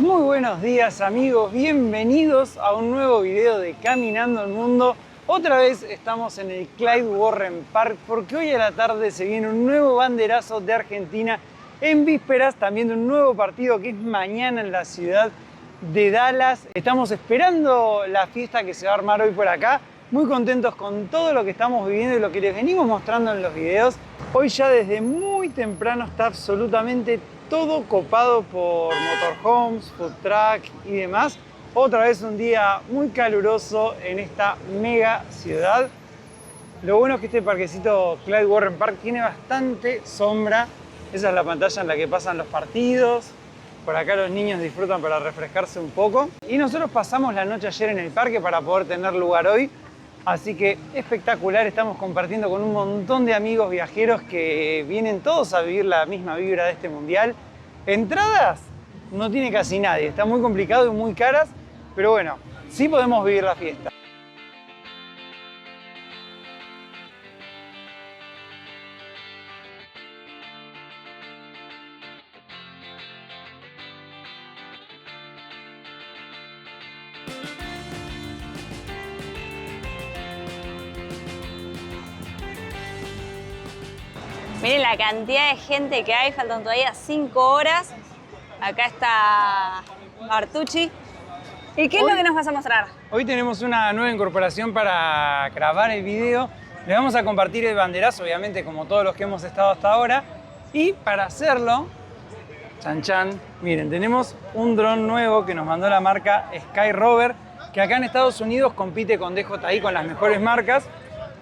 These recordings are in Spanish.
Muy buenos días amigos, bienvenidos a un nuevo video de Caminando el Mundo. Otra vez estamos en el Clyde Warren Park porque hoy a la tarde se viene un nuevo banderazo de Argentina en vísperas también de un nuevo partido que es mañana en la ciudad de Dallas. Estamos esperando la fiesta que se va a armar hoy por acá, muy contentos con todo lo que estamos viviendo y lo que les venimos mostrando en los videos. Hoy ya desde muy temprano está absolutamente todo copado por motorhomes, food truck y demás. Otra vez un día muy caluroso en esta mega ciudad. Lo bueno es que este parquecito Clyde Warren Park tiene bastante sombra. Esa es la pantalla en la que pasan los partidos. Por acá los niños disfrutan para refrescarse un poco. Y nosotros pasamos la noche ayer en el parque para poder tener lugar hoy. Así que espectacular, estamos compartiendo con un montón de amigos viajeros que vienen todos a vivir la misma vibra de este mundial. Entradas no tiene casi nadie, está muy complicado y muy caras, pero bueno, sí podemos vivir la fiesta. Miren la cantidad de gente que hay, faltan todavía 5 horas. Acá está Bartucci. ¿Y qué es lo que nos vas a mostrar? Hoy tenemos una nueva incorporación para grabar el video. Les vamos a compartir el banderazo, obviamente, como todos los que hemos estado hasta ahora. Y para hacerlo, chan chan, miren, tenemos un dron nuevo que nos mandó la marca Sky Rover, que acá en Estados Unidos compite con DJI, con las mejores marcas.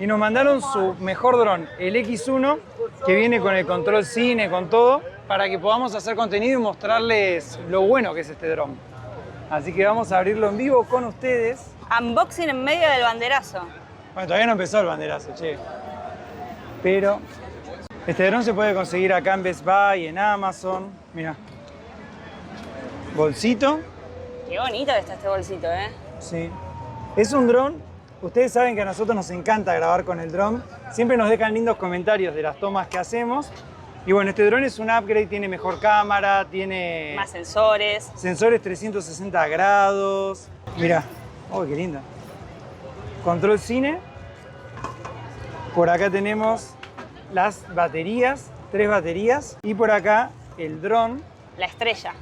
Y nos mandaron su mejor dron, el X1, que viene con el control cine, con todo, para que podamos hacer contenido y mostrarles lo bueno que es este dron. Así que vamos a abrirlo en vivo con ustedes. Unboxing en medio del banderazo. Bueno, todavía no empezó el banderazo, che. Pero este dron se puede conseguir acá en Best Buy, en Amazon. Mirá. Bolsito. Qué bonito que está este bolsito, ¿eh? Sí. Es un dron. Ustedes saben que a nosotros nos encanta grabar con el dron. Siempre nos dejan lindos comentarios de las tomas que hacemos. Y bueno, este dron es un upgrade, tiene mejor cámara, tiene... Más sensores. Sensores 360 grados. Mirá. Oh, qué linda. Control cine. Por acá tenemos las baterías, 3 baterías. Y por acá el dron. La estrella.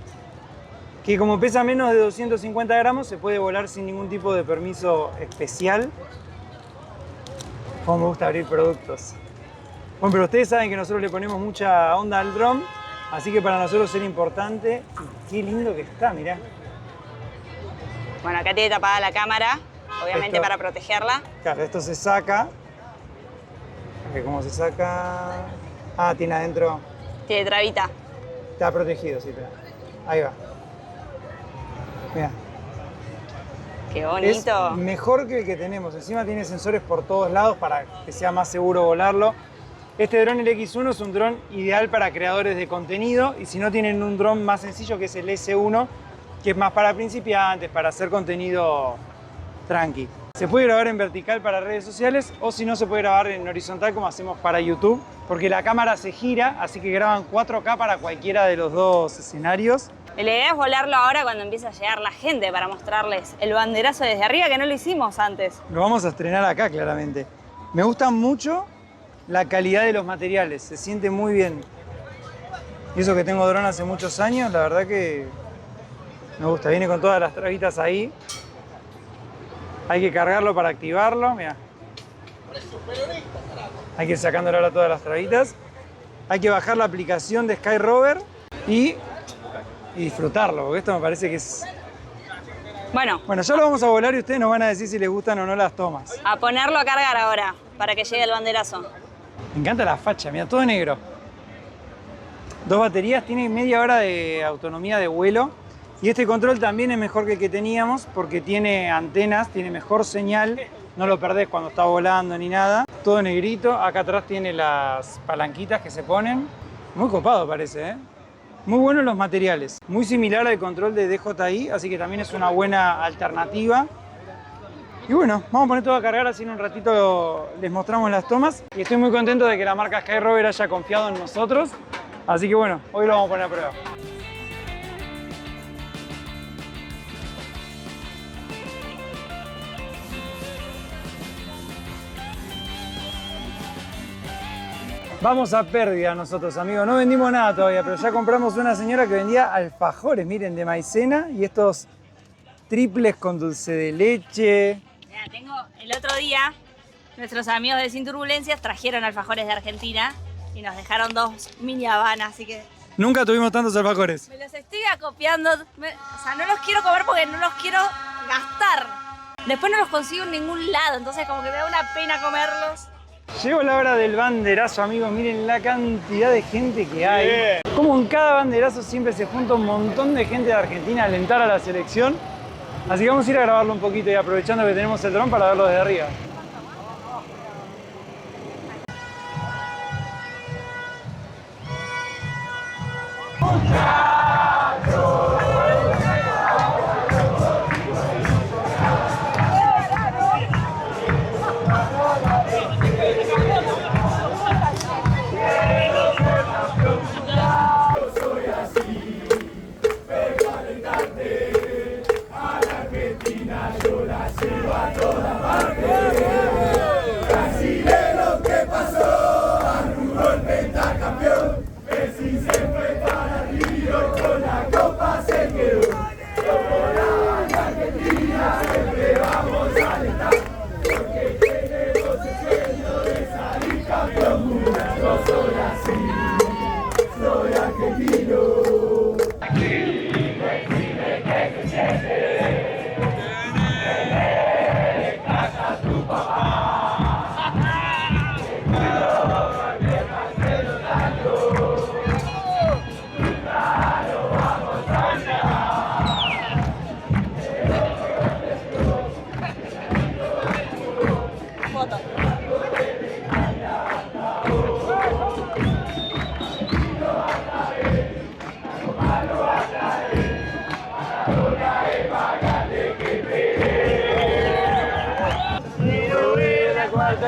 Que como pesa menos de 250 gramos, se puede volar sin ningún tipo de permiso especial. Como me gusta abrir productos. Bueno, pero ustedes saben que nosotros le ponemos mucha onda al dron, así que para nosotros era importante. Y qué lindo que está, mirá. Bueno, acá tiene tapada la cámara, obviamente para protegerla. Claro, esto se saca. ¿Cómo se saca? Ah, tiene adentro. Tiene trabita. Está protegido, sí, pero ahí va. Mirá. Qué bonito. Es mejor que el que tenemos. Encima tiene sensores por todos lados para que sea más seguro volarlo. Este dron, el X1, es un dron ideal para creadores de contenido. Y si no, tienen un dron más sencillo que es el S1, que es más para principiantes, para hacer contenido tranqui. Se puede grabar en vertical para redes sociales o si no, se puede grabar en horizontal como hacemos para YouTube. Porque la cámara se gira, así que graban 4K para cualquiera de los dos escenarios. La idea es volarlo ahora cuando empiece a llegar la gente para mostrarles el banderazo desde arriba, que no lo hicimos antes. Lo vamos a estrenar acá, claramente. Me gusta mucho la calidad de los materiales, se siente muy bien. Y eso que tengo dron hace muchos años, la verdad que me gusta. Viene con todas las trabitas ahí. Hay que cargarlo para activarlo, mirá. Hay que ir sacándole ahora todas las trabitas. Hay que bajar la aplicación de Sky Rover y disfrutarlo, porque esto me parece que es... Bueno, ya lo vamos a volar y ustedes nos van a decir si les gustan o no las tomas. A ponerlo a cargar ahora, para que llegue el banderazo. Me encanta la facha, mira, todo negro. 2 baterías, tiene media hora de autonomía de vuelo. Y este control también es mejor que el que teníamos porque tiene antenas, tiene mejor señal. No lo perdés cuando está volando ni nada. Todo negrito, acá atrás tiene las palanquitas que se ponen. Muy copado parece, ¿eh? Muy buenos los materiales, muy similar al control de DJI, así que también es una buena alternativa. Y bueno, vamos a poner todo a cargar, así en un ratito les mostramos las tomas. Y estoy muy contento de que la marca Sky Rover haya confiado en nosotros. Así que bueno, hoy lo vamos a poner a prueba. Vamos a pérdida nosotros, amigos. No vendimos nada todavía, pero ya compramos una señora que vendía alfajores, miren, de maicena y estos triples con dulce de leche. Mira, el otro día, nuestros amigos de Sin Turbulencias trajeron alfajores de Argentina y nos dejaron 2 mini Habanas, así que... Nunca tuvimos tantos alfajores. Me los estoy acopiando, o sea, no los quiero comer porque no los quiero gastar. Después no los consigo en ningún lado, entonces como que me da una pena comerlos. Llegó la hora del banderazo, amigos. Miren la cantidad de gente que hay. Bien. Como en cada banderazo siempre se junta un montón de gente de Argentina a alentar a la selección. Así que vamos a ir a grabarlo un poquito y aprovechando que tenemos el dron para verlo desde arriba.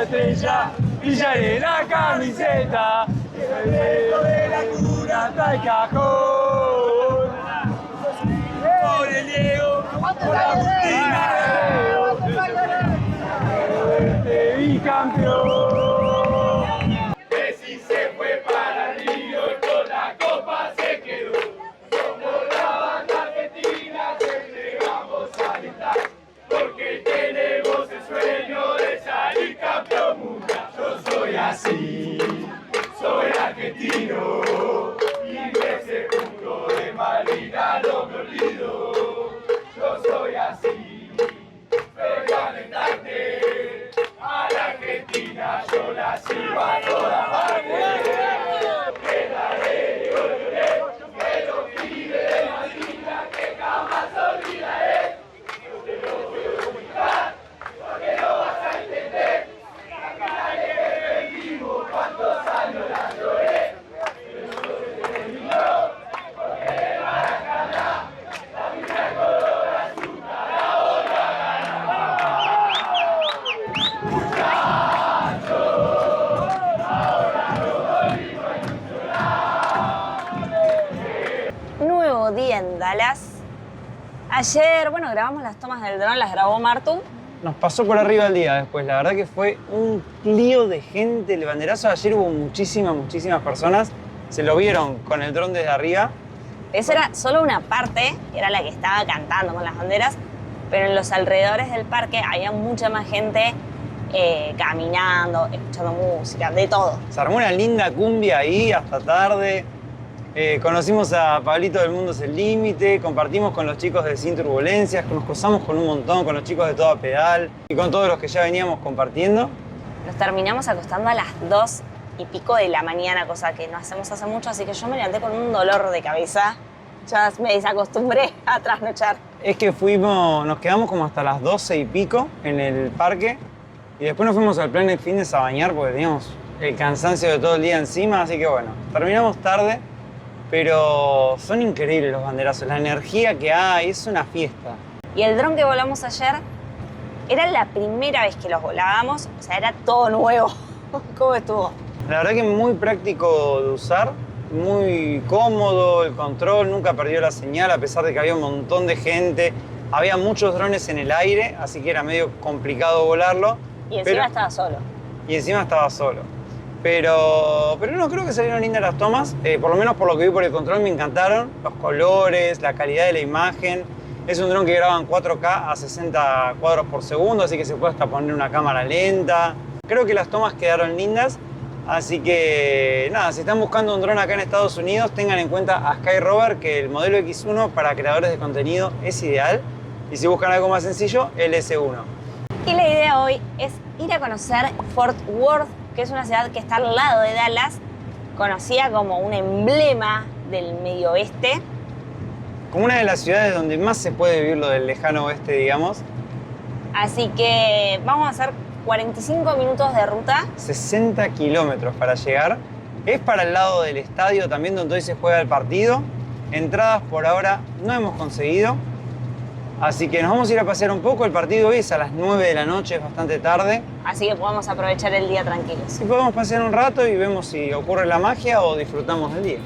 Estrella, brilla en la camiseta, el dedo de la cuna hasta el cajón. Por el Diego, por la Agustina, este bicampeón. Messi se fue para Río y con la copa se quedó. Somos la banda argentina, siempre vamos a alentar, porque tenemos el sueño de salir campeón mundial. Yo soy así, soy argentino, y de ese punto de Malvinas no me olvido. Yo soy así, vengo a alentarte, a la Argentina yo la sigo a toda parte. Quedaré de orgullo de los pibes de Malvinas que jamás olvidaré. Te lo voy a comunicar, porque lo vas a entender. La final que perdimos, cuántos años la lloré. Pero no se terminó, porque de Maracaná, la final color azul, la otra gana. Muchachos, ahora nos volvimos a ilusionar. Nuevo día en Dallas. Ayer, bueno, grabamos las tomas del dron, las grabó Martu. Nos pasó por arriba el día después. La verdad que fue un clío de gente. El banderazo de ayer hubo muchísimas personas. Se lo vieron con el dron desde arriba. Esa era solo una parte, era la que estaba cantando con las banderas, pero en los alrededores del parque había mucha más gente caminando, escuchando música, de todo. Se armó una linda cumbia ahí hasta tarde. Conocimos a Pablito del Mundo es el Límite, compartimos con los chicos de Sin Turbulencias, nos cruzamos con un montón, con los chicos de Todo a Pedal y con todos los que ya veníamos compartiendo. Nos terminamos acostando a las 2 y pico de la mañana, cosa que no hacemos hace mucho, así que yo me levanté con un dolor de cabeza. Ya me desacostumbré a trasnochar. Es que nos quedamos como hasta las 12 y pico en el parque y después nos fuimos al Planet Fitness a bañar porque teníamos el cansancio de todo el día encima, así que bueno, terminamos tarde. Pero son increíbles los banderazos, la energía que hay, es una fiesta. Y el dron que volamos ayer era la primera vez que los volábamos, o sea, era todo nuevo. ¿Cómo estuvo? La verdad que muy práctico de usar, muy cómodo, el control nunca perdió la señal a pesar de que había un montón de gente. Había muchos drones en el aire, así que era medio complicado volarlo. Y encima estaba solo. Y encima estaba solo. Pero no, creo que salieron lindas las tomas. Por lo menos por lo que vi por el control me encantaron. Los colores, la calidad de la imagen. Es un dron que graba en 4K a 60 cuadros por segundo, así que se puede hasta poner una cámara lenta. Creo que las tomas quedaron lindas. Así que nada, si están buscando un dron acá en Estados Unidos, tengan en cuenta a Skyrover, que el modelo X1 para creadores de contenido es ideal. Y si buscan algo más sencillo, el S1. Y la idea hoy es ir a conocer Fort Worth, que es una ciudad que está al lado de Dallas, conocida como un emblema del medio oeste. Como una de las ciudades donde más se puede vivir lo del lejano oeste, digamos. Así que vamos a hacer 45 minutos de ruta. 60 kilómetros para llegar. Es para el lado del estadio también donde hoy se juega el partido. Entradas por ahora no hemos conseguido. Así que nos vamos a ir a pasear un poco. El partido hoy es a las 9 de la noche, es bastante tarde. Así que podemos aprovechar el día tranquilos. Y podemos pasear un rato y vemos si ocurre la magia o disfrutamos del día.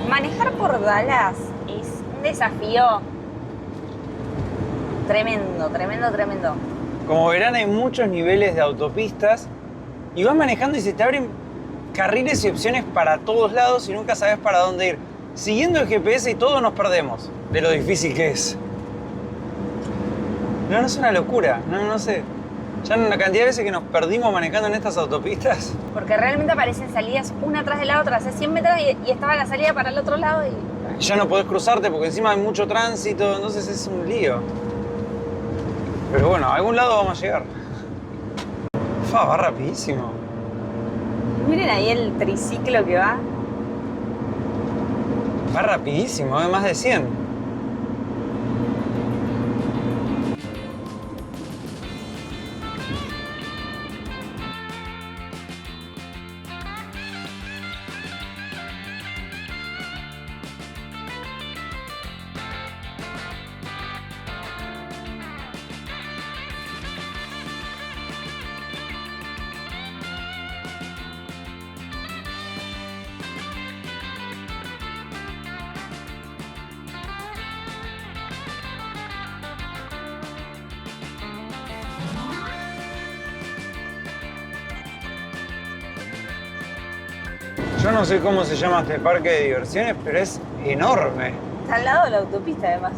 Manejar por Dallas es un desafío tremendo, tremendo, tremendo. Como verán, hay muchos niveles de autopistas y vas manejando y se te abren carriles y opciones para todos lados y nunca sabes para dónde ir. Siguiendo el GPS y todo nos perdemos de lo difícil que es. No, es una locura, no sé. Ya en la cantidad de veces que nos perdimos manejando en estas autopistas. Porque realmente aparecen salidas una tras de la otra. Hace 100 metros y estaba la salida para el otro lado y... Ya no podés cruzarte porque encima hay mucho tránsito, entonces es un lío. Pero bueno, a algún lado vamos a llegar. Va rapidísimo. Miren ahí el triciclo que va. Va rapidísimo, más de 100. Yo no sé cómo se llama este parque de diversiones, pero es enorme. Está al lado de la autopista, además.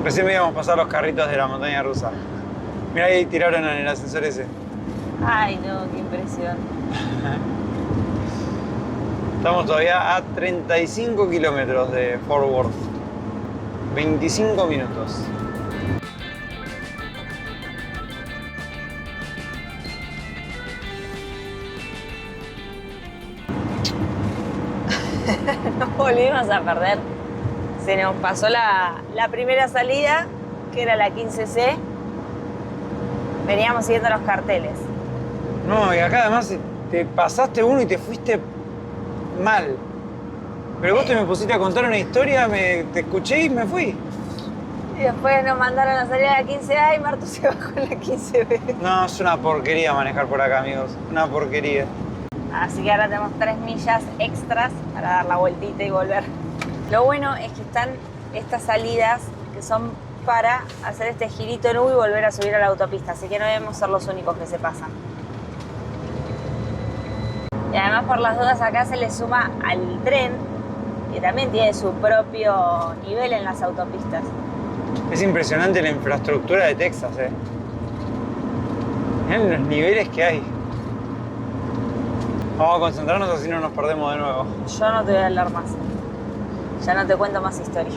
Recién veíamos pasar los carritos de la montaña rusa. Mirá, ahí tiraron en el ascensor ese. Ay, no, qué impresión. Estamos todavía a 35 kilómetros de Fort Worth. 25 minutos. Nos volvimos a perder. Se nos pasó la primera salida, que era la 15C. Veníamos siguiendo los carteles. No, y acá además te pasaste uno y te fuiste mal. Pero vos te me pusiste a contar una historia, te escuché y me fui. Y después nos mandaron a salir a la 15A y Martu se bajó en la 15B. No, es una porquería manejar por acá, amigos. Una porquería. Así que ahora tenemos 3 millas extras para dar la vueltita y volver. Lo bueno es que están estas salidas que son para hacer este girito en U y volver a subir a la autopista. Así que no debemos ser los únicos que se pasan. Y además, por las dudas, acá se le suma al tren, que también tiene su propio nivel en las autopistas. Es impresionante la infraestructura de Texas, Miren los niveles que hay. Vamos a concentrarnos así no nos perdemos de nuevo. Yo no te voy a hablar más. Ya no te cuento más historias.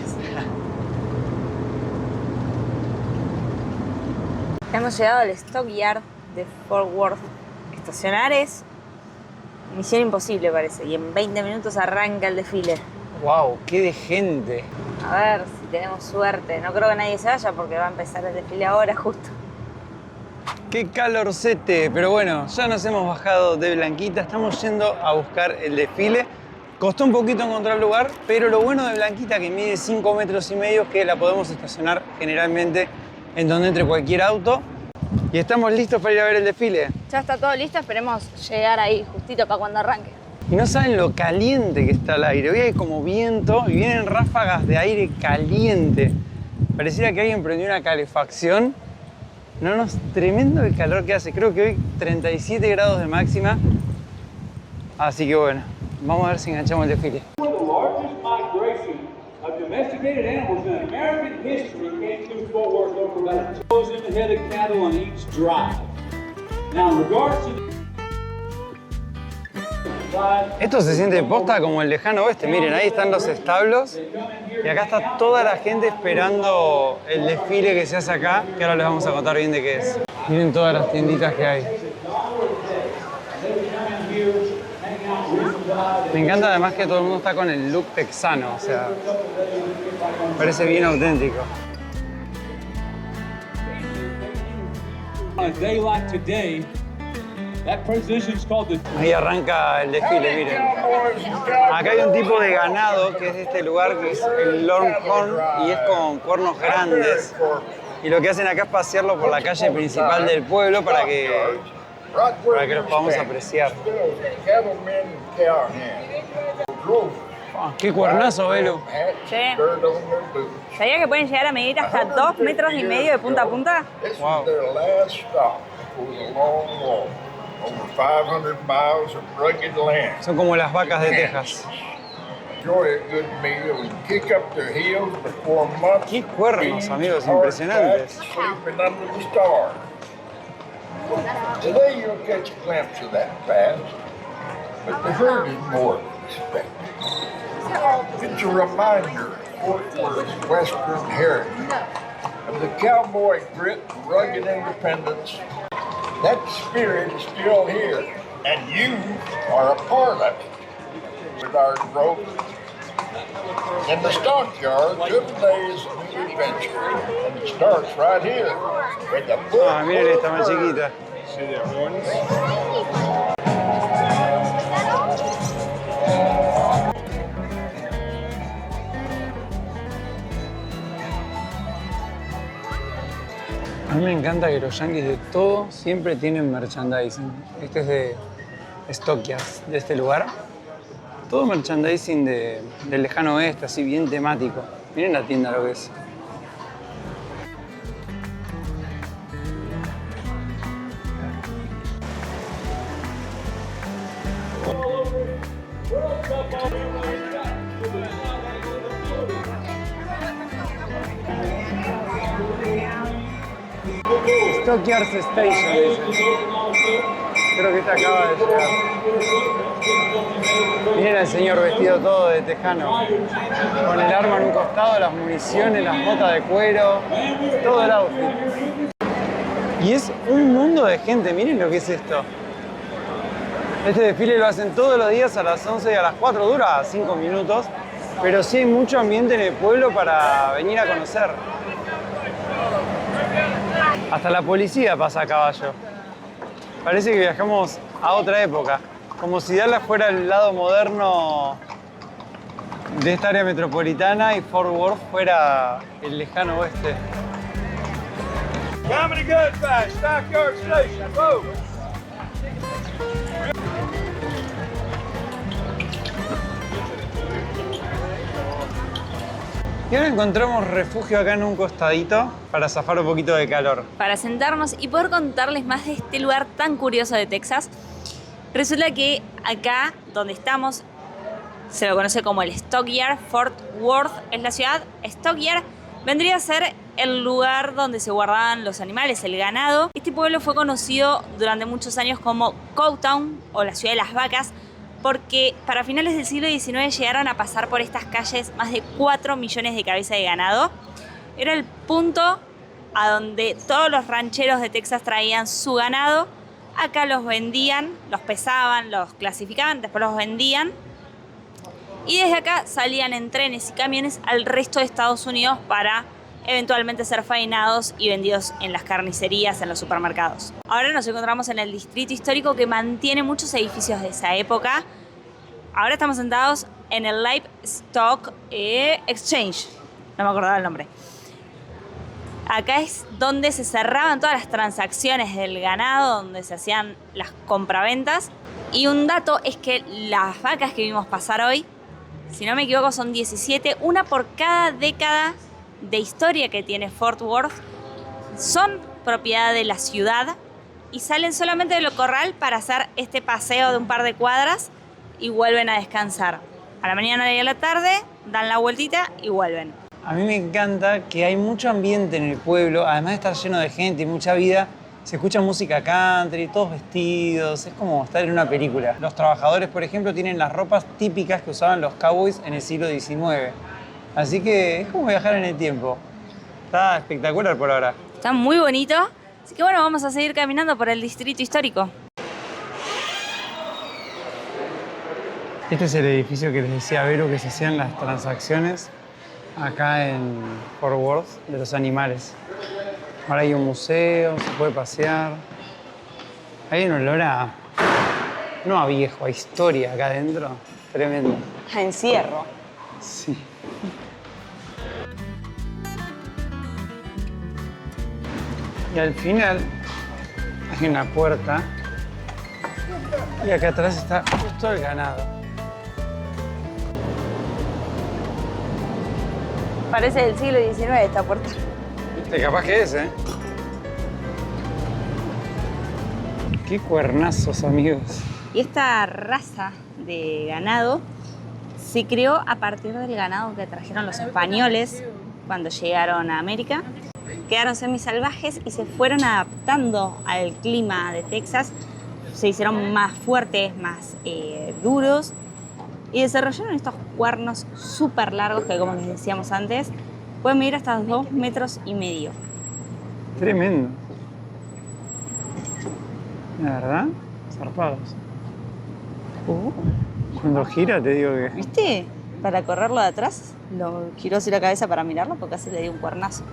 Hemos llegado al Stockyard de Fort Worth. Estacionar es misión imposible, parece. Y en 20 minutos arranca el desfile. ¡Wow! ¡Qué de gente! A ver si tenemos suerte. No creo que nadie se vaya porque va a empezar el desfile ahora justo. ¡Qué calorcete! Pero bueno, ya nos hemos bajado de Blanquita. Estamos yendo a buscar el desfile. Costó un poquito encontrar lugar, pero lo bueno de Blanquita, que mide 5 metros y medio, es que la podemos estacionar generalmente en donde entre cualquier auto. Y estamos listos para ir a ver el desfile. Ya está todo listo, esperemos llegar ahí justito para cuando arranque. Y no saben lo caliente que está el aire. Hoy hay como viento y vienen ráfagas de aire caliente. Pareciera que alguien prendió una calefacción. No, tremendo el calor que hace. Creo que hoy 37 grados de máxima. Así que bueno, vamos a ver si enganchamos el desfile. Of domesticated animals in American history came through Fort Worth over about 1,000 head of cattle on each drive. Now, in regards to Esto se siente posta como el lejano oeste. Miren, ahí están los establos y acá está toda la gente esperando el desfile que se hace acá, que ahora les vamos a contar bien de qué es. Miren todas las tienditas que hay. Me encanta además que todo el mundo está con el look texano, o sea, parece bien auténtico. on a day like today, that position is called the Ahí arranca el desfile, miren. Acá hay un tipo de ganado que es de este lugar, que es el Longhorn, y es con cuernos grandes. Y lo que hacen acá es pasearlo por la calle principal del pueblo para que los podamos apreciar. ¡Qué cuernazo, Belu! Sí. ¿Sabía que pueden llegar a medir hasta 2,5 metros de punta a punta? Wow. Son como las vacas de Texas. ¡Qué cuernos, amigos! Impresionantes. Today you'll catch a glimpse of that past, but the herd is more than expected. It's a reminder of Fort Worth's Western heritage, of the cowboy grit and rugged independence. That spirit is still here, and you are a part of it. With our growth in the stockyard, every day is a new adventure, and it starts right here with the Ah, miren esta más chiquita. A mí me encanta que los yankees de todo siempre tienen merchandising. Este es de Stockyards, de este lugar. Todo merchandising del lejano oeste, así bien temático. Miren la tienda lo que es. Stockyards Station, dice. Creo que esta acaba de llegar. Miren al señor vestido todo de tejano. Con el arma en un costado, las municiones, las botas de cuero, todo el outfit. Y es un mundo de gente, miren lo que es esto. Este desfile lo hacen todos los días a las 11 y a las 4, dura 5 minutos, pero sí hay mucho ambiente en el pueblo para venir a conocer. Hasta la policía pasa a caballo. Parece que viajamos a otra época, como si Dallas fuera el lado moderno de esta área metropolitana y Fort Worth fuera el lejano oeste. Comedy Good Fast, Stockyard Station, move! Y ahora encontramos refugio acá en un costadito para zafar un poquito de calor. Para sentarnos y poder contarles más de este lugar tan curioso de Texas. Resulta que acá donde estamos se lo conoce como el Stockyard. Fort Worth es la ciudad. Stockyard vendría a ser el lugar donde se guardaban los animales, el ganado. Este pueblo fue conocido durante muchos años como Cowtown o la ciudad de las vacas, porque para finales del siglo XIX llegaron a pasar por estas calles más de 4 millones de cabezas de ganado. Era el punto a donde todos los rancheros de Texas traían su ganado. Acá los vendían, los pesaban, los clasificaban, después los vendían. Y desde acá salían en trenes y camiones al resto de Estados Unidos para eventualmente ser faenados y vendidos en las carnicerías, en los supermercados. Ahora nos encontramos en el distrito histórico que mantiene muchos edificios de esa época. Ahora estamos sentados en el Livestock Exchange. No me acordaba el nombre. Acá es donde se cerraban todas las transacciones del ganado, donde se hacían las compraventas. Y un dato es que las vacas que vimos pasar hoy, si no me equivoco, son 17, una por cada década de historia que tiene Fort Worth, son propiedad de la ciudad y salen solamente del corral para hacer este paseo de un par de cuadras y vuelven a descansar. A la mañana y a la tarde dan la vueltita y vuelven. A mí me encanta que hay mucho ambiente en el pueblo, además de estar lleno de gente y mucha vida, se escucha música country, todos vestidos, es como estar en una película. Los trabajadores, por ejemplo, tienen las ropas típicas que usaban los cowboys en el siglo XIX. Así que es como viajar en el tiempo. Está espectacular por ahora. Está muy bonito, así que bueno, vamos a seguir caminando por el distrito histórico. Este es el edificio que les decía a Vero que se hacían las transacciones acá en Fort Worth de los animales. Ahora hay un museo, se puede pasear. Hay un olor a... no a viejo, a historia acá adentro. Tremendo. A encierro. Sí. Y al final hay una puerta y acá atrás está justo el ganado. Parece del siglo XIX esta puerta. ¿Viste? Capaz que es, ¿eh? Qué cuernazos, amigos. Y esta raza de ganado se creó a partir del ganado que trajeron los españoles cuando llegaron a América. Quedaron semisalvajes y se fueron adaptando al clima de Texas. Se hicieron más fuertes, más duros y desarrollaron estos cuernos súper largos que, como les decíamos antes, pueden medir hasta 2,5 metros. Tremendo. La verdad, zarpados. Cuando gira te digo que... ¿Viste? Para correrlo de atrás, lo giró así la cabeza para mirarlo porque casi le dio un cuernazo.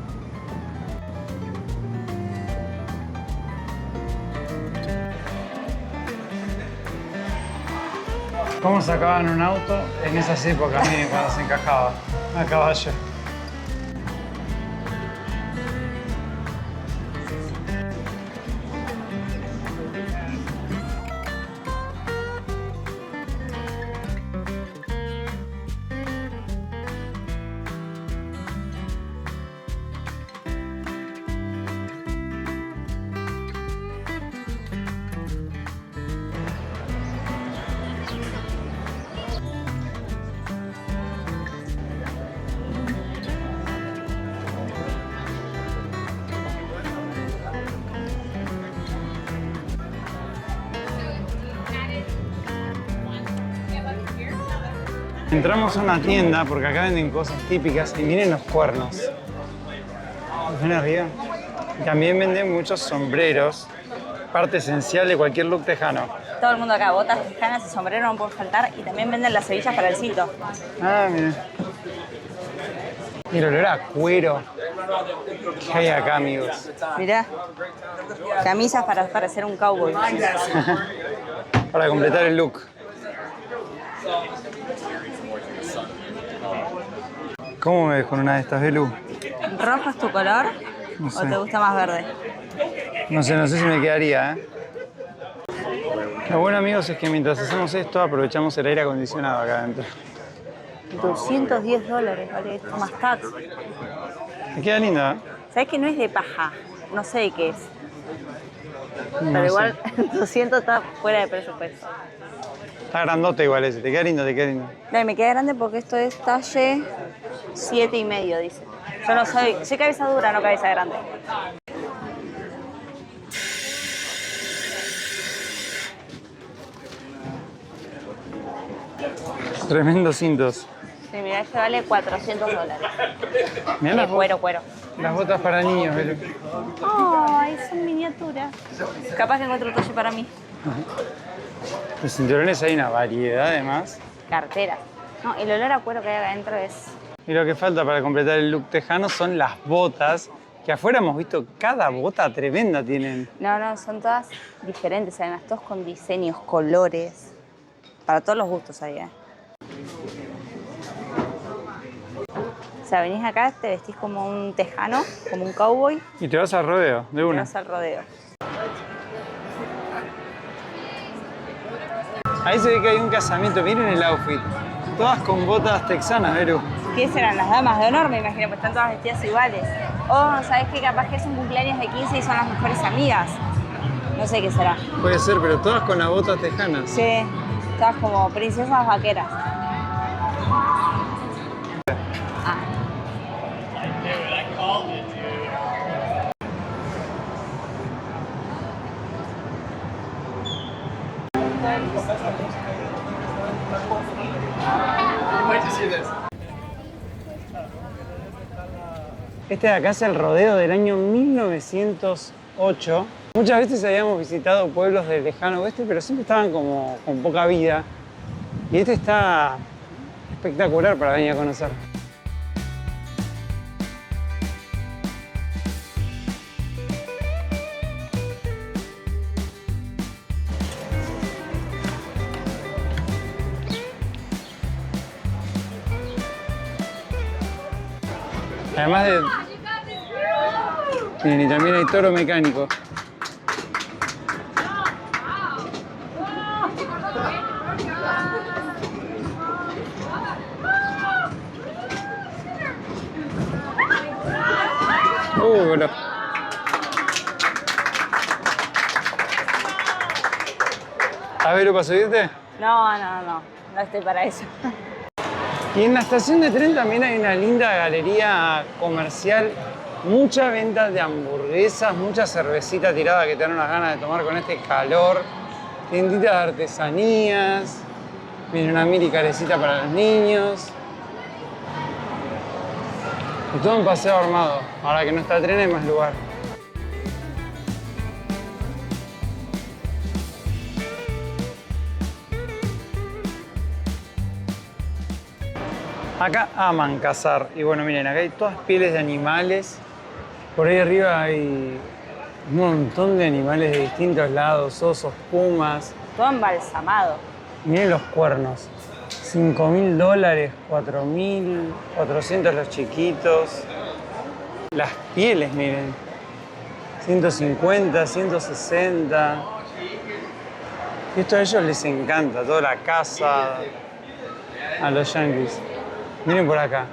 ¿Cómo sacaban un auto en esas épocas, miren, cuando se encajaba a caballo? Entramos a una tienda porque acá venden cosas típicas y miren los cuernos. ¿Ven arriba? También venden muchos sombreros, parte esencial de cualquier look tejano. Todo el mundo acá, botas tejanas y sombrero no pueden faltar. Y también venden las hebillas para el cinto. Ah, miren. Y el olor a cuero que hay acá, amigos. Mirá, camisas para parecer un cowboy. Para completar el look. ¿Cómo me ves con una de estas, Belu? ¿Rojo es tu color No sé. o te gusta más verde? No sé si me quedaría, ¿eh? Lo bueno, amigos, es que mientras hacemos esto, aprovechamos el aire acondicionado acá adentro. $210, vale esto, más tax. Me queda lindo, ¿eh? ¿Sabes que no es de paja? No sé de qué es. No Pero sé. igual 200 está fuera de presupuesto. Está grandote igual ese, te queda lindo, te queda lindo. No, me queda grande porque esto es talle 7,5, dice. Yo no soy cabeza dura, no cabeza grande. Tremendos cintos. Sí, mira, este vale $400. Mirá las, Cuero. las botas para niños, Belu. Ay, son miniaturas. Capaz que encuentro un talle para mí. Los cinturones hay una variedad además. Cartera. No, el olor a cuero que hay acá adentro es... Y lo que falta para completar el look tejano son las botas, que afuera hemos visto cada bota tremenda tienen. No, son todas diferentes, además, todos con diseños, colores. Para todos los gustos ahí, ¿eh? O sea, venís acá, te vestís como un tejano, como un cowboy. Y te vas al rodeo, de Y una. vas al rodeo. Ahí se ve que hay un casamiento, miren el outfit. Todas con botas texanas, Vero. ¿Qué serán las damas de honor? Me imagino, pues están todas vestidas iguales. O, ¿sabes qué? Capaz que es un cumpleaños de 15 y son las mejores amigas. No sé qué será. Puede ser, pero todas con las botas tejanas. Sí, todas como princesas vaqueras. Ah. Este de acá es el rodeo del año 1908. Muchas veces habíamos visitado pueblos del lejano oeste, pero siempre estaban como con poca vida. Y este está espectacular para venir a conocer. Además de... Miren, y también hay toro mecánico. Bro. ¿A ver, para subirte? No estoy para eso. Y en la estación de tren también hay una linda galería comercial, mucha venta de hamburguesas, mucha cervecita tirada que te dan unas ganas de tomar con este calor, tienditas de artesanías, viene una mini carecita para los niños. Y todo un paseo armado. Ahora que no está el tren hay más lugar. Acá aman cazar. Y bueno, miren, acá hay todas pieles de animales. Por ahí arriba hay un montón de animales de distintos lados, osos, pumas. Todo embalsamado. Miren los cuernos. $5.000, 4.400 los chiquitos. Las pieles, miren. 150, 160. Y esto a ellos les encanta, toda la caza a los yankees. Miren por acá.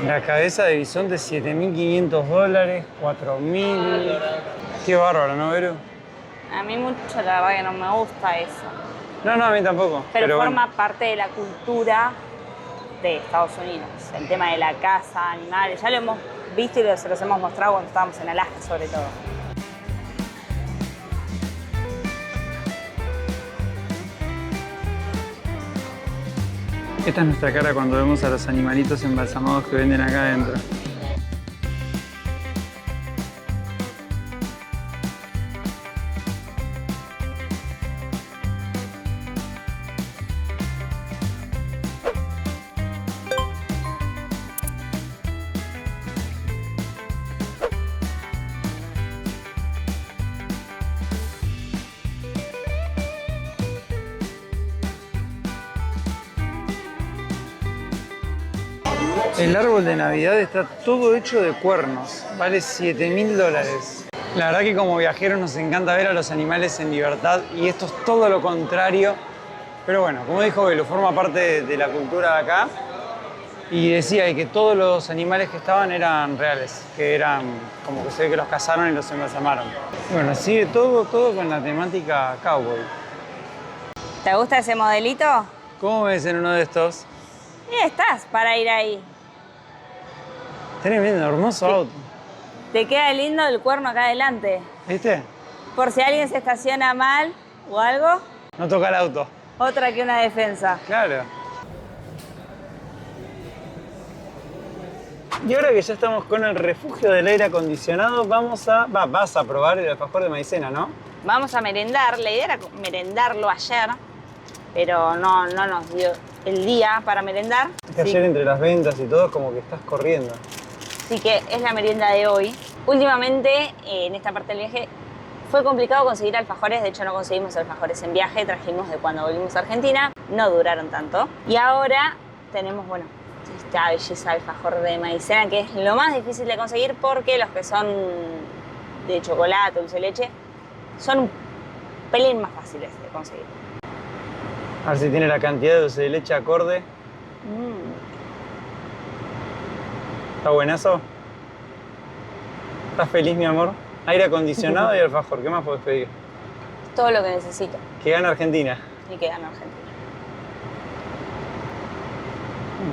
La cabeza de bisonte, $7.500, 4.000. Qué bárbaro, ¿no, Vero? A mí mucho, la verdad que no me gusta eso. No, a mí tampoco. Pero forma bueno. parte de la cultura de Estados Unidos. El tema de la caza, animales. Ya lo hemos visto y se los hemos mostrado cuando estábamos en Alaska, sobre todo. Esta es nuestra cara cuando vemos a los animalitos embalsamados que venden acá adentro. El árbol de Navidad está todo hecho de cuernos, vale $7.000. La verdad que como viajeros nos encanta ver a los animales en libertad y esto es todo lo contrario. Pero bueno, como dijo Belu, forma parte de la cultura de acá. Y decía que todos los animales que estaban eran reales, que eran como que se ve que los cazaron y los embalsamaron. Y bueno, sigue todo con la temática cowboy. ¿Te gusta ese modelito? ¿Cómo ves en uno de estos? Y estás para ir ahí. Tremendo, hermoso auto. Te queda lindo el cuerno acá adelante. ¿Viste? Por si alguien se estaciona mal o algo, No toca el auto. otra que una defensa. Claro. Y ahora que ya estamos con el refugio del aire acondicionado, vas a probar el alfajor de maicena, ¿no? Vamos a merendar. La idea era merendarlo ayer, pero no nos dio el día para merendar. Es que ayer entre las ventas y todo, como que estás corriendo. Así que es la merienda de hoy. Últimamente, en esta parte del viaje, fue complicado conseguir alfajores. De hecho, no conseguimos alfajores en viaje. Trajimos de cuando volvimos a Argentina. No duraron tanto. Y ahora tenemos, bueno, esta belleza alfajor de maicena, que es lo más difícil de conseguir porque los que son de chocolate, dulce de leche, son un pelín más fáciles de conseguir. A ver si tiene la cantidad de dulce de leche acorde. ¿Está buenazo? ¿Estás feliz, mi amor? Aire acondicionado y alfajor. ¿Qué más podés pedir? Todo lo que necesito. Que gane Argentina. Y que gane Argentina.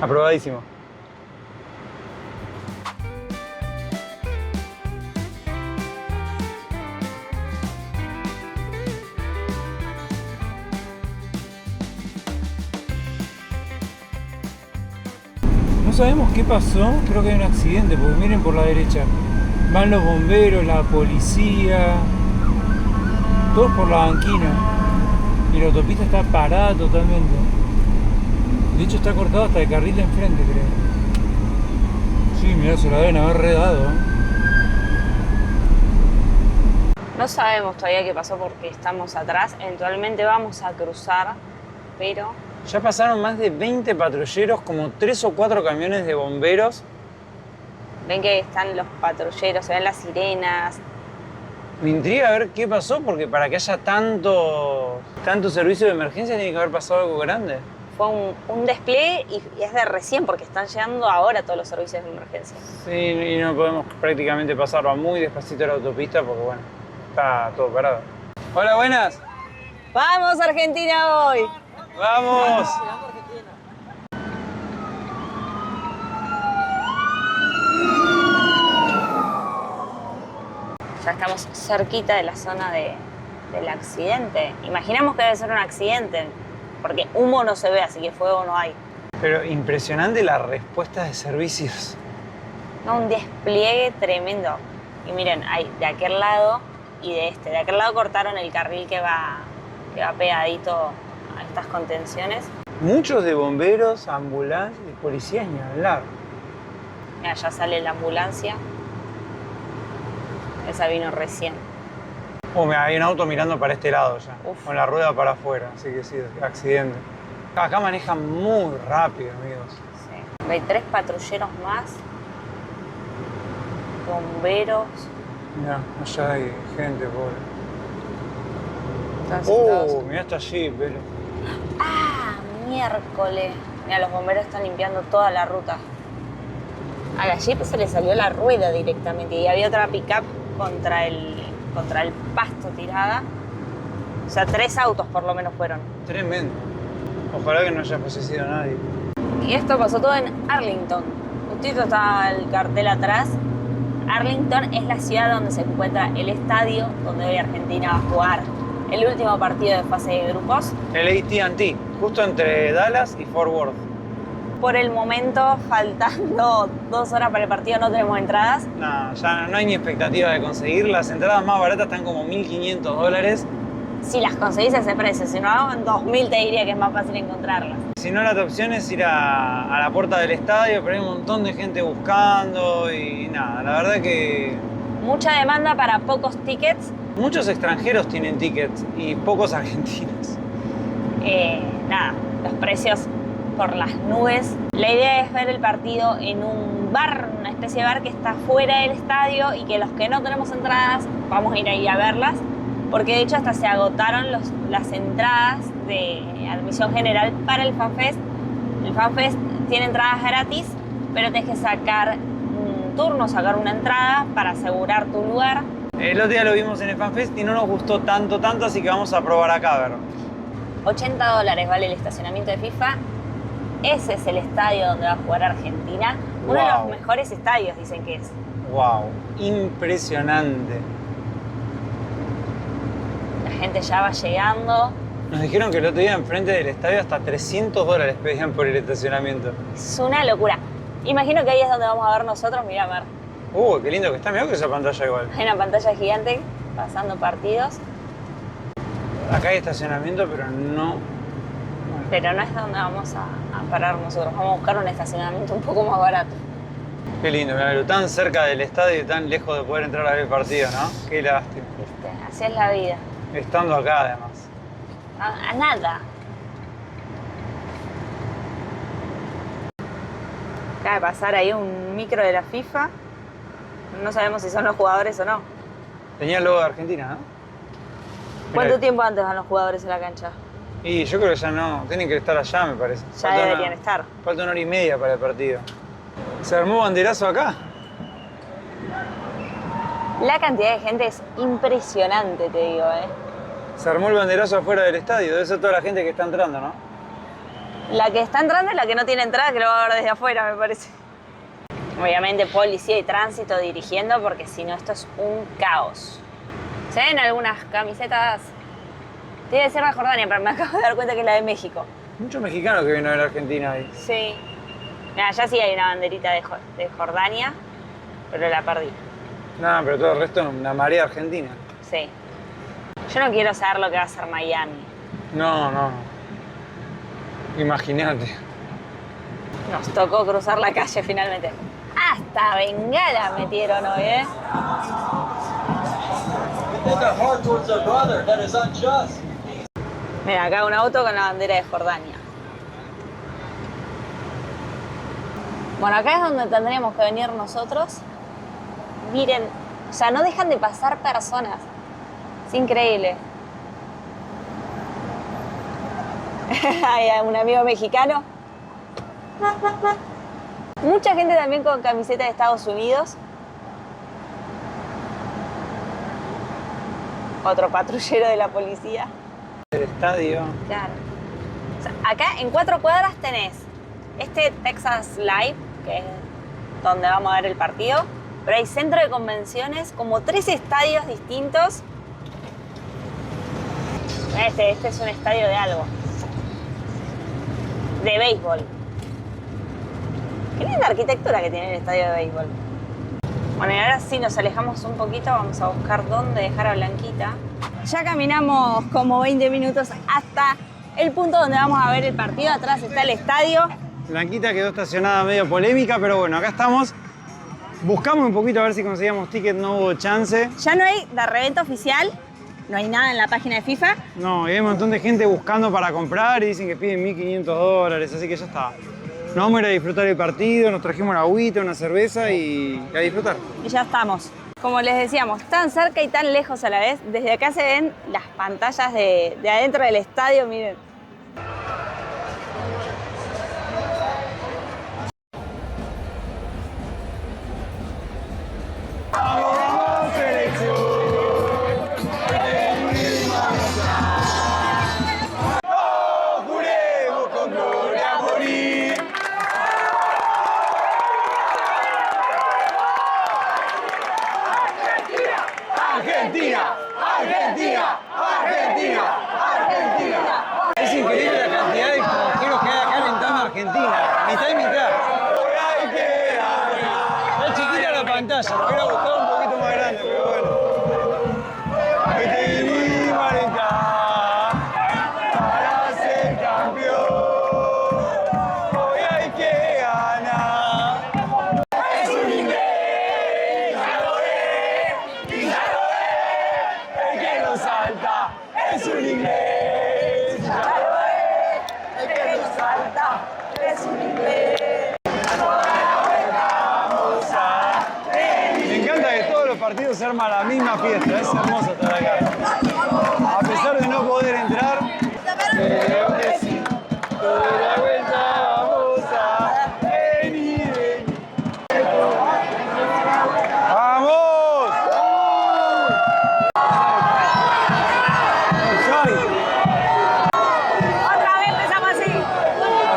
Aprobadísimo. No sabemos qué pasó, creo que hay un accidente, porque miren por la derecha. Van los bomberos, la policía, todos por la banquina. Y la autopista está parada totalmente. De hecho está cortado hasta el carril de enfrente, creo. Sí, mirá, se la deben haber redado. No sabemos todavía qué pasó porque estamos atrás. Eventualmente vamos a cruzar, pero... Ya pasaron más de 20 patrulleros, como 3 o 4 camiones de bomberos. Ven que están los patrulleros, se ven las sirenas. Me intriga ver qué pasó, porque para que haya tanto servicio de emergencia tiene que haber pasado algo grande. Fue un despliegue y es de recién porque están llegando ahora todos los servicios de emergencia. Sí, y no podemos prácticamente pasarlo muy despacito a la autopista porque, bueno, está todo parado. Hola, buenas. ¡Vamos, Argentina, hoy! ¡Vamos! Ya estamos cerquita de la zona del accidente. Imaginamos que debe ser un accidente, porque humo no se ve, así que fuego no hay. Pero impresionante la respuesta de servicios. No, un despliegue tremendo. Y miren, hay de aquel lado y de este. De aquel lado cortaron el carril que va pegadito a estas contenciones. Muchos de bomberos, ambulancias y policías ni hablar. Mira, ya sale la ambulancia. Esa vino recién. Oh, mira, hay un auto mirando para este lado ya, Uf. con la rueda para afuera, así que sí, accidente. Acá manejan muy rápido, amigos. Sí. Hay 3 patrulleros más. Bomberos. Mirá, allá hay gente, pobre. Están sentados. Oh, mirá, está allí, pero... ¡Ah! Miércoles. Mira, los bomberos están limpiando toda la ruta. A la Jeep se le salió la rueda directamente y había otra pick-up contra el pasto tirada. O sea, 3 autos por lo menos fueron. Tremendo. Ojalá que no haya fallecido nadie. Y esto pasó todo en Arlington. Justito está el cartel atrás. Arlington es la ciudad donde se encuentra el estadio donde hoy Argentina va a jugar el último partido de fase de grupos. El AT&T, justo entre Dallas y Fort Worth. Por el momento, faltando 2 horas para el partido, no tenemos entradas. No, ya no hay ni expectativa de conseguir. Las entradas más baratas están como $1.500. Si las conseguís a ese precio, si no, en 2.000 te diría que es más fácil encontrarlas. Si no, la otra opción es ir a la puerta del estadio, pero hay un montón de gente buscando y nada, la verdad que... Mucha demanda para pocos tickets. Muchos extranjeros tienen tickets y pocos argentinos. Nada, los precios por las nubes. La idea es ver el partido en un bar, una especie de bar que está fuera del estadio y que los que no tenemos entradas vamos a ir ahí a verlas, porque de hecho hasta se agotaron las entradas de admisión general para el FanFest. El FanFest tiene entradas gratis, pero tienes que sacar un turno, sacar una entrada para asegurar tu lugar. El otro día lo vimos en el FanFest y no nos gustó tanto, así que vamos a probar acá a ver. $80 vale el estacionamiento de FIFA. Ese es el estadio donde va a jugar Argentina. Uno de los mejores estadios, dicen que es. ¡Wow! Impresionante. La gente ya va llegando. Nos dijeron que el otro día enfrente del estadio hasta $300 pedían por el estacionamiento. Es una locura. Imagino que ahí es donde vamos a ver nosotros. Mirá, Mar. Qué lindo que está. Mirá que esa pantalla igual. Hay una pantalla gigante pasando partidos. Acá hay estacionamiento, pero no... Pero no es donde vamos a parar nosotros. Vamos a buscar un estacionamiento un poco más barato. Qué lindo, mirá, tan cerca del estadio y tan lejos de poder entrar a ver el partido, ¿no? Qué lástima. ¿Viste? Así es la vida. Estando acá, además. A nada. Acaba de pasar ahí un micro de la FIFA. No sabemos si son los jugadores o no. Tenía el logo de Argentina, ¿no? ¿Cuánto Mirá. tiempo antes van los jugadores en la cancha? Y yo creo que ya no. Tienen que estar allá, me parece. Ya deberían estar. Falta 1 hora y media para el partido. ¿Se armó banderazo acá? La cantidad de gente es impresionante, te digo, ¿eh? Se armó el banderazo afuera del estadio. Debe ser toda la gente que está entrando, ¿no? La que está entrando y la que no tiene entrada, que lo va a ver desde afuera, me parece. Obviamente policía y tránsito dirigiendo, porque si no esto es un caos. Se ven algunas camisetas, debe ser de Jordania, pero me acabo de dar cuenta que es la de México. Muchos mexicanos que vienen a ver a Argentina ahí. Sí. Mira, allá sí hay una banderita de Jordania, pero la perdí. No, pero todo el resto una marea argentina. Sí. Yo no quiero saber lo que va a hacer Miami. No. Imagínate. Nos tocó cruzar la calle finalmente. Hasta bengala metieron hoy, ¿eh? Mira, acá un auto con la bandera de Jordania. Bueno, acá es donde tendríamos que venir nosotros. Miren, o sea, no dejan de pasar personas. Es increíble. Hay un amigo mexicano. Mucha gente también con camiseta de Estados Unidos. Otro patrullero de la policía. El estadio. Claro. O sea, acá en 4 cuadras tenés este Texas Live, que es donde vamos a ver el partido, pero hay centro de convenciones, como 3 estadios distintos. Este es un estadio de algo. De béisbol. Qué linda arquitectura que tiene el estadio de béisbol. Bueno, y ahora sí nos alejamos un poquito, vamos a buscar dónde dejar a Blanquita. Ya caminamos como 20 minutos hasta el punto donde vamos a ver el partido. Atrás está el estadio. Blanquita quedó estacionada medio polémica, pero bueno, acá estamos. Buscamos un poquito a ver si conseguíamos ticket, no hubo chance. Ya no hay de reventa oficial, no hay nada en la página de FIFA. No, y hay un montón de gente buscando para comprar y dicen que piden $1.500, así que ya está. Nos vamos a ir a disfrutar el partido, nos trajimos una agüita, una cerveza y a disfrutar. Y ya estamos. Como les decíamos, tan cerca y tan lejos a la vez. Desde acá se ven las pantallas de adentro del estadio, miren. ¡Argentina! ¡Argentina! ¡Argentina! ¡Argentina! Es increíble la cantidad de extranjeros que hay acá alentando a Argentina. Mitad y mitad. Es chiquita la pantalla, me hubiera gustado un poquito más grande, pero bueno. Que te vinimos a alentar para ser campeón. Hoy hay que ganar. Es un inglés, el que lo salta. Es un inglés, El que nos salta es un inglés. Me encanta que todos los partidos se arma la misma fiesta, es hermoso estar acá. A pesar de no poder entrar, creo que sí. Toda la vuelta vamos a venir. ¡Vamos! Offside. Otra vez empezamos así.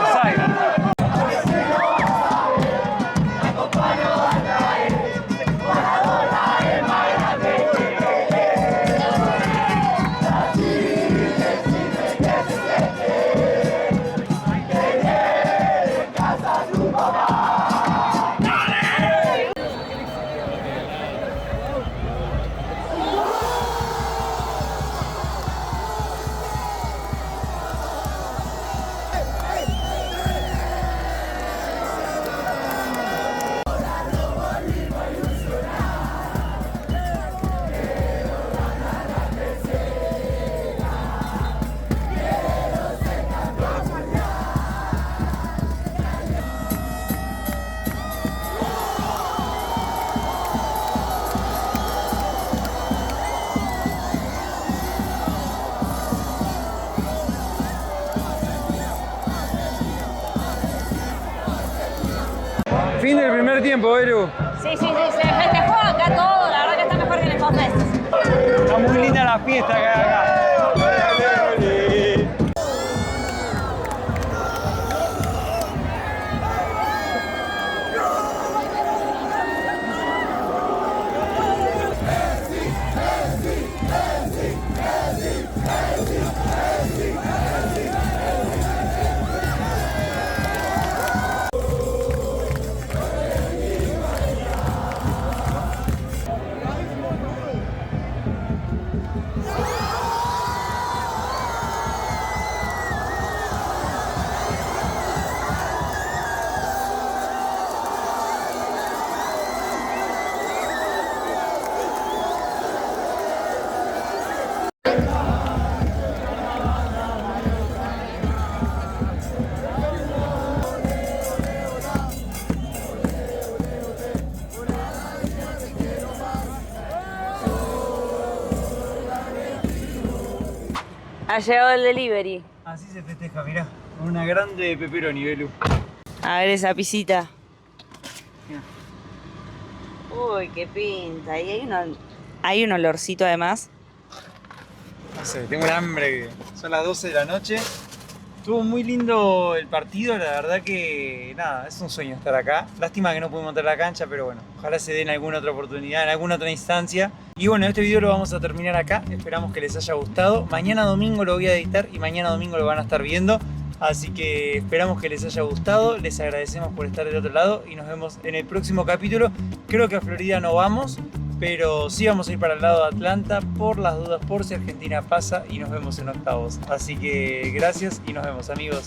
Offside. tiempo, Belu. Sí, se festejó acá todo, la verdad que está mejor que en el Fest. Está muy linda la fiesta que hay acá. Ha llegado el delivery. Así se festeja, mirá. Una grande pepperoni, Belu. A ver esa pisita. Uy, qué pinta. Y hay un olorcito además. No sé, tengo un hambre. Son las 12 de la noche. Estuvo muy lindo el partido, la verdad que nada, es un sueño estar acá. Lástima que no pudimos entrar a la cancha, pero bueno, ojalá se den alguna otra oportunidad, en alguna otra instancia. Y bueno, este video lo vamos a terminar acá, esperamos que les haya gustado. Mañana domingo lo voy a editar y mañana domingo lo van a estar viendo. Así que esperamos que les haya gustado, les agradecemos por estar del otro lado y nos vemos en el próximo capítulo. Creo que a Florida no vamos, pero sí vamos a ir para el lado de Atlanta por las dudas, por si Argentina pasa, y nos vemos en octavos. Así que gracias y nos vemos, amigos.